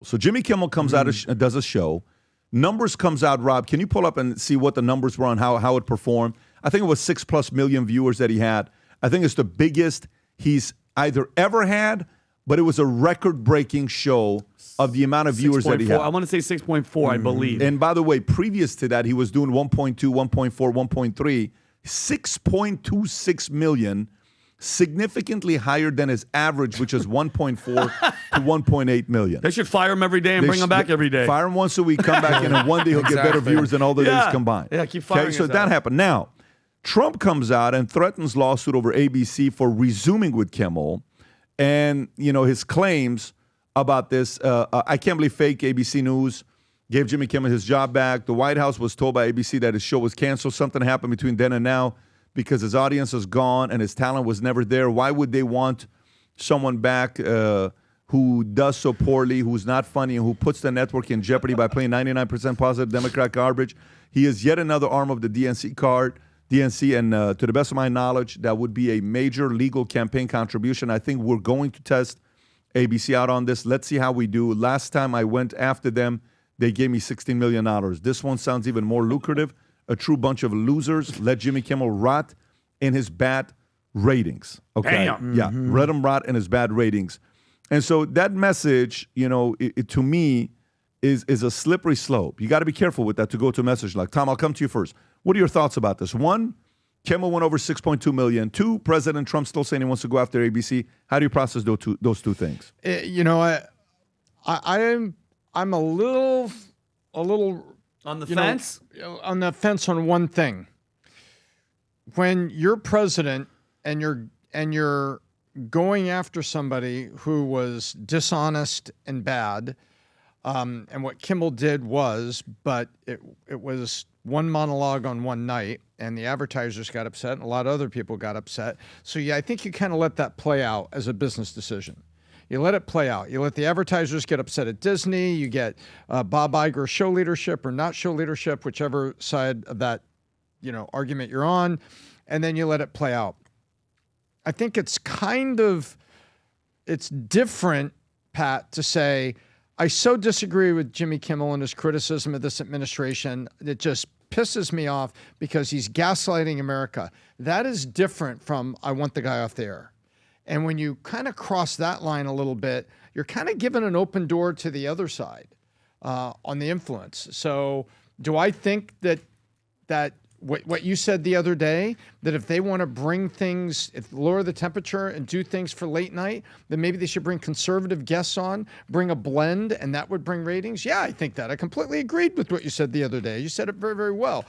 So Jimmy Kimmel comes out, does a show. Numbers comes out, Rob. Can you pull up and see what the numbers were on how it performed? I think it was 6+ million viewers that he had. I think it's the biggest he's either ever had, but it was a record-breaking show of the amount of viewers that he had. I want to say 6.4, I believe. And by the way, previous to that, he was doing 1.2, 1.4, 1.3, 6.26 million, significantly higher than his average, which is 1.4 to 1.8 million. They should fire him every day and bring him back every day. Fire him once a week, come back in, and one day he'll get better viewers than all the days combined. Yeah, keep firing. So that happened. Now, Trump comes out and threatens lawsuit over ABC for resuming with Kimmel, and his claims about this. I can't believe fake ABC News gave Jimmy Kimmel his job back. The White House was told by ABC that his show was canceled. Something happened between then and now because his audience is gone and his talent was never there. Why would they want someone back who does so poorly, who's not funny, and who puts the network in jeopardy by playing 99% positive Democrat garbage? He is yet another arm of the DNC, and to the best of my knowledge, that would be a major legal campaign contribution. I think we're going to test ABC out on this. Let's see how we do. Last time I went after them, they gave me $16 million. This one sounds even more lucrative. A true bunch of losers. Let Jimmy Kimmel rot in his bad ratings. Okay. Bam. Yeah. Let him rot in his bad ratings. And so that message, it to me is a slippery slope. You got to be careful with that to go to a message like, Tom, I'll come to you first. What are your thoughts about this? One, Kimmel went over 6.2 million. Two, President Trump still saying he wants to go after ABC. How do you process those two things? I'm a little on the fence? On the fence on one thing. When you're president and you're going after somebody who was dishonest and bad, and what Kimmel did but it was one monologue on one night, and the advertisers got upset, and a lot of other people got upset. So yeah, I think you kind of let that play out as a business decision. You let it play out. You let the advertisers get upset at Disney. You get Bob Iger show leadership or not show leadership, whichever side of that argument you're on, and then you let it play out. I think it's different, Pat, to say, I so disagree with Jimmy Kimmel and his criticism of this administration. It just pisses me off because he's gaslighting America. That is different from I want the guy off the air. And when you kind of cross that line a little bit, you're kind of giving an open door to the other side on the influence. So do I think that what you said the other day, that if they want to bring things, lower the temperature and do things for late night, then maybe they should bring conservative guests on, bring a blend, and that would bring ratings? Yeah, I think that. I completely agreed with what you said the other day. You said it very, very well.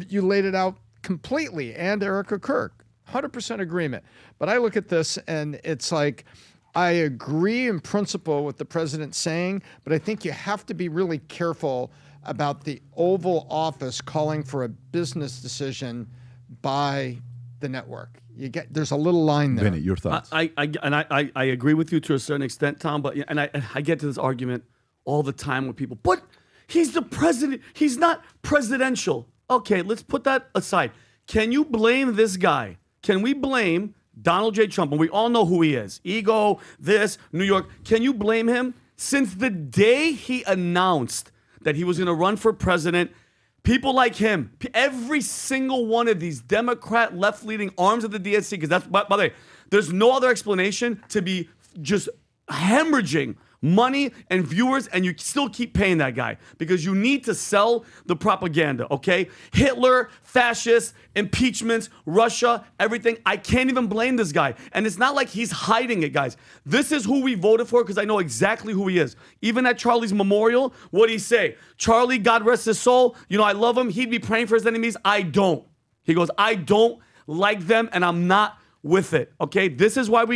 You laid it out completely, and Erica Kirk. 100% agreement. But I look at this and it's like, I agree in principle with the president saying, but I think you have to be really careful about the Oval Office calling for a business decision by the network. There's a little line there. Vinny, your thoughts? I agree with you to a certain extent, Tom, but I get to this argument all the time with people, but he's the president. He's not presidential. Okay, let's put that aside. Can you blame this guy? Can we blame Donald J. Trump? And we all know who he is. Ego, this, New York. Can you blame him? Since the day he announced that he was going to run for president, people like him, every single one of these Democrat left-leaning arms of the DNC, because that's, by the way, there's no other explanation to be just hemorrhaging money and viewers, and you still keep paying that guy because you need to sell the propaganda, okay? Hitler, fascists, impeachments, Russia, everything. I can't even blame this guy. And it's not like he's hiding it, guys. This is who we voted for because I know exactly who he is. Even at Charlie's memorial, what'd he say? Charlie, God rest his soul, I love him. He'd be praying for his enemies. I don't. He goes, I don't like them, and I'm not with it, okay? This is why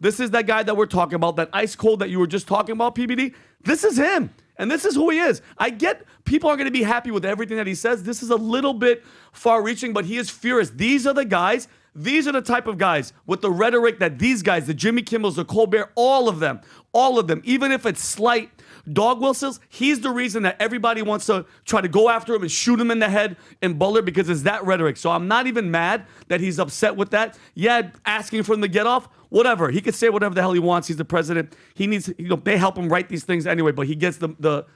this is that guy that we're talking about, that ice cold that you were just talking about, PBD. This is him, and this is who he is. I get people are going to be happy with everything that he says. This is a little bit far-reaching, but he is furious. These are the guys These are the type of guys with the rhetoric that these guys, the Jimmy Kimmels, the Colbert, all of them, even if it's slight dog whistles, he's the reason that everybody wants to try to go after him and shoot him in the head and Buller because it's that rhetoric. So I'm not even mad that he's upset with that. Yeah, asking for him to get off, whatever. He could say whatever the hell he wants. He's the president. He needs, they help him write these things anyway, but he gets the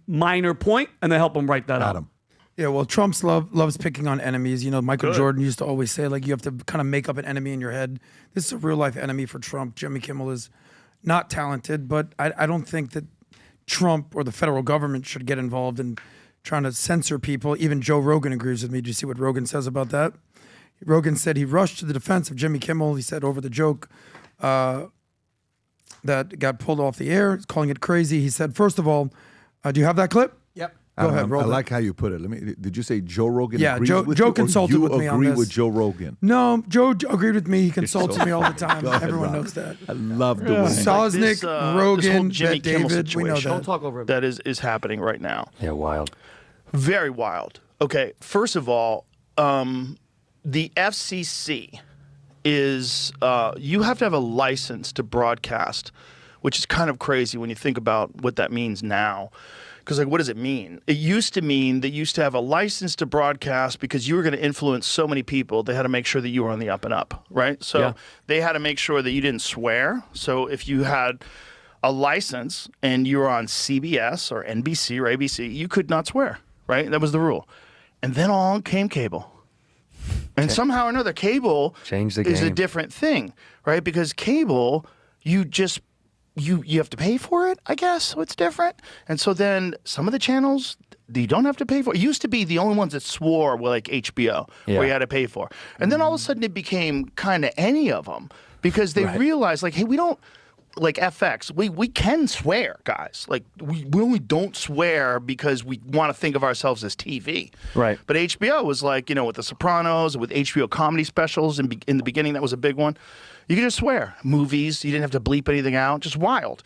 minor point and they help him write that out. Yeah, well, Trump's loves picking on enemies. Michael Jordan used to always say, you have to kind of make up an enemy in your head. This is a real-life enemy for Trump. Jimmy Kimmel is not talented, but I don't think that Trump or the federal government should get involved in trying to censor people. Even Joe Rogan agrees with me. Do you see what Rogan says about that? Rogan said he rushed to the defense of Jimmy Kimmel. He said over the joke that got pulled off the air, calling it crazy. He said, first of all, do you have that clip? Yep. Go ahead, roll I it. like how you put it. Did you say Joe Rogan Yeah, agrees Joe with Joe you, or consulted you with me on agree this. with Joe Rogan? No, Joe agreed with me. He consults me all the time. Go ahead, Everyone Rob. knows that. I love the way. Sosnick, This whole Rogan, Jimmy Bet Kimmel David, we know situation that. Don't talk over him. that is happening right now. Yeah, wild. Very wild. Okay, first of all, the FCC is you have to have a license to broadcast, which is kind of crazy when you think about what that means now. Because what does it mean? It used to mean that you used to have a license to broadcast because you were going to influence so many people. They had to make sure that you were on the up and up, right? So they had to make sure that you didn't swear. So if you had a license and you were on CBS or NBC or ABC, you could not swear, right? That was the rule. And then along came cable. And somehow or another, cable Changed the is a game. different thing, right? Because cable, you just you have to pay for it, I guess, so it's different. And so then some of the channels you don't have to pay for. It used to be the only ones that swore were like HBO, where you had to pay for. And then all of a sudden it became kind of any of them because they realized, hey, we don't, like FX, we can swear, guys. Like we only don't swear because we want to think of ourselves as TV. Right. But HBO was like, with The Sopranos, with HBO comedy specials, in the beginning that was a big one. You could just swear. Movies, you didn't have to bleep anything out, just wild.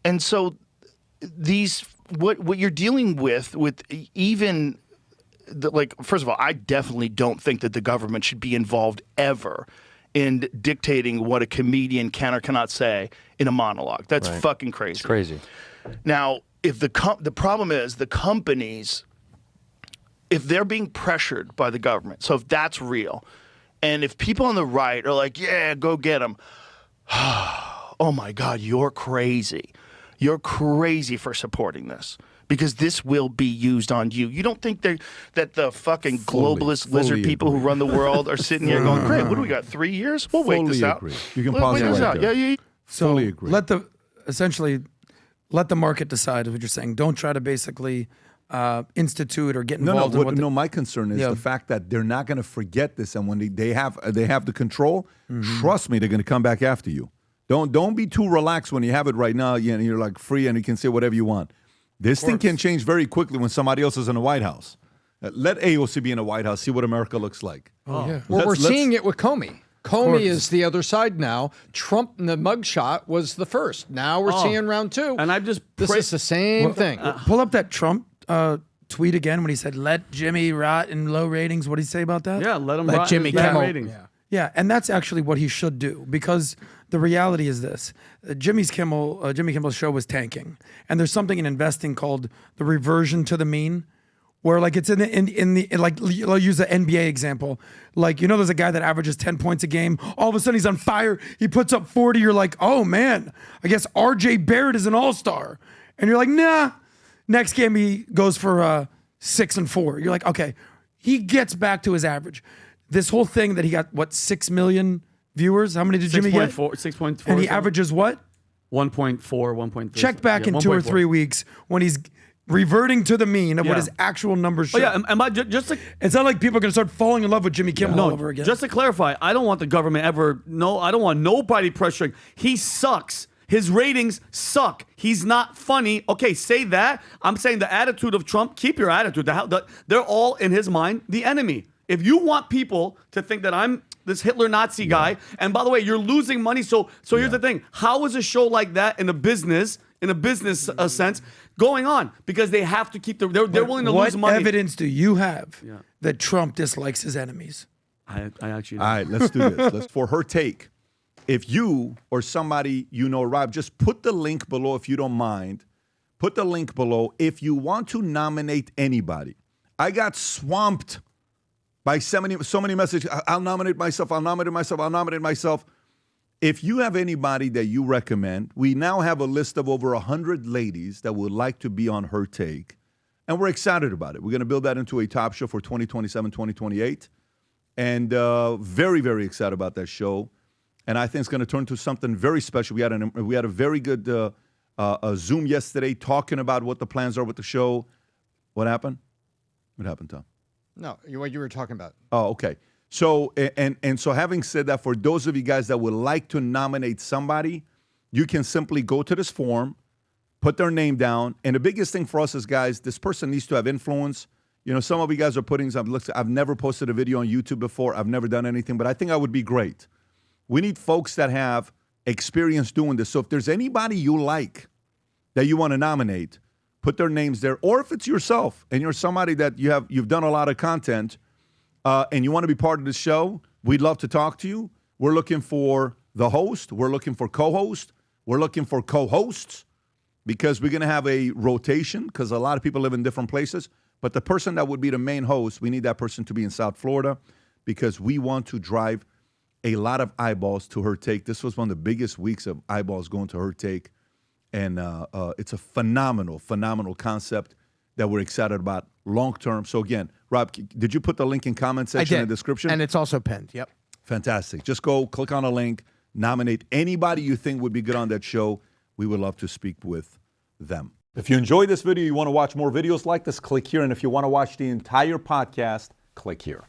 And so these, what you're dealing with even, first of all, I definitely don't think that the government should be involved ever in dictating what a comedian can or cannot say in a monologue. That's fucking crazy. It's crazy. Now, if the problem is the companies, if they're being pressured by the government, so if that's real, and if people on the right are like, yeah, go get them, oh my God, you're crazy. You're crazy for supporting this. Because this will be used on you. You don't think that the fucking globalist lizard people who run the world are sitting here going, great, what do we got, 3 years? We'll wait this out. Agree. You can We'll pause wait it this right out. there. Yeah. So Fully agree. let the market decide is what you're saying. Don't try to basically institute or get involved in what No, my concern is the fact that they're not going to forget this, and when they have the control, trust me, they're going to come back after you. Don't be too relaxed when you have it right now. You're like free and you can say whatever you want. This thing can change very quickly when somebody else is in the White House. Let AOC be in the White House. See what America looks like. Well, we're seeing it with Comey. Comey is the other side now. Trump in the mugshot was the first. Now we're seeing round two. And I've just This is the same thing. Pull up that Trump tweet again when he said, let Jimmy rot in low ratings. What did he say about that? Yeah, let him Let rot Jimmy in his bad Kimmel. ratings. Yeah, and that's actually what he should do because the reality is this: Jimmy Kimmel's show was tanking, and there's something in investing called the reversion to the mean, where it's in the I'll use the NBA example. There's a guy that averages 10 points a game. All of a sudden he's on fire. He puts up 40. You're like, oh man, I guess RJ Barrett is an all-star, and you're like, nah. Next game he goes for 6 and 4. You're like, okay, he gets back to his average. This whole thing that he got, 6 million viewers? How many did Jimmy get? 6.4. And he averages what? 1.4, 1.3. Check back in 2 or 3 weeks when he's reverting to the mean of what his actual numbers show. Oh, yeah, and just to, it's not like people are going to start falling in love with Jimmy Kimmel all over again. just to clarify, I don't want the government I don't want nobody pressuring. He sucks. His ratings suck. He's not funny. Okay, say that. I'm saying the attitude of Trump, keep your attitude. They're all, in his mind, the enemy. If you want people to think that I'm this Hitler Nazi guy, and by the way, you're losing money. So here's the thing. How is a show like that in a business sense going on? Because they have to keep they're willing to lose money. What evidence do you have that Trump dislikes his enemies? I actually All right, let's do this. For her take. If you or somebody you know, Rob, just put the link below if you don't mind. Put the link below if you want to nominate anybody. I got swamped by so many messages. I'll nominate myself. I'll nominate myself. I'll nominate myself. If you have anybody that you recommend, we now have a list of over 100 ladies that would like to be on Her Take, and we're excited about it. We're going to build that into a top show for 2027, 2028, and very, very excited about that show. And I think it's going to turn to something very special. We had a very good Zoom yesterday talking about what the plans are with the show. What happened? What happened, Tom? No, what you were talking about. Oh, okay. So, and so having said that, for those of you guys that would like to nominate somebody, you can simply go to this form, put their name down. And the biggest thing for us is, guys, this person needs to have influence. You know, some of you guys are putting some, look, I've never posted a video on YouTube before. I've never done anything, but I think I would be great. We need folks that have experience doing this. So if there's anybody you like that you want to nominate, put their names there. Or if it's yourself and you're somebody that you've done a lot of content and you want to be part of the show, we'd love to talk to you. We're looking for the host. We're looking for co-host. We're looking for co-hosts because we're going to have a rotation because a lot of people live in different places. But the person that would be the main host, we need that person to be in South Florida because we want to drive a lot of eyeballs to Her Take. This was one of the biggest weeks of eyeballs going to Her Take. And it's a phenomenal, phenomenal concept that we're excited about long term. So again, Rob, did you put the link in comment section in the description? And it's also pinned. Yep. Fantastic. Just go click on a link, nominate anybody you think would be good on that show. We would love to speak with them. If you enjoyed this video, you want to watch more videos like this, click here. And if you want to watch the entire podcast, click here.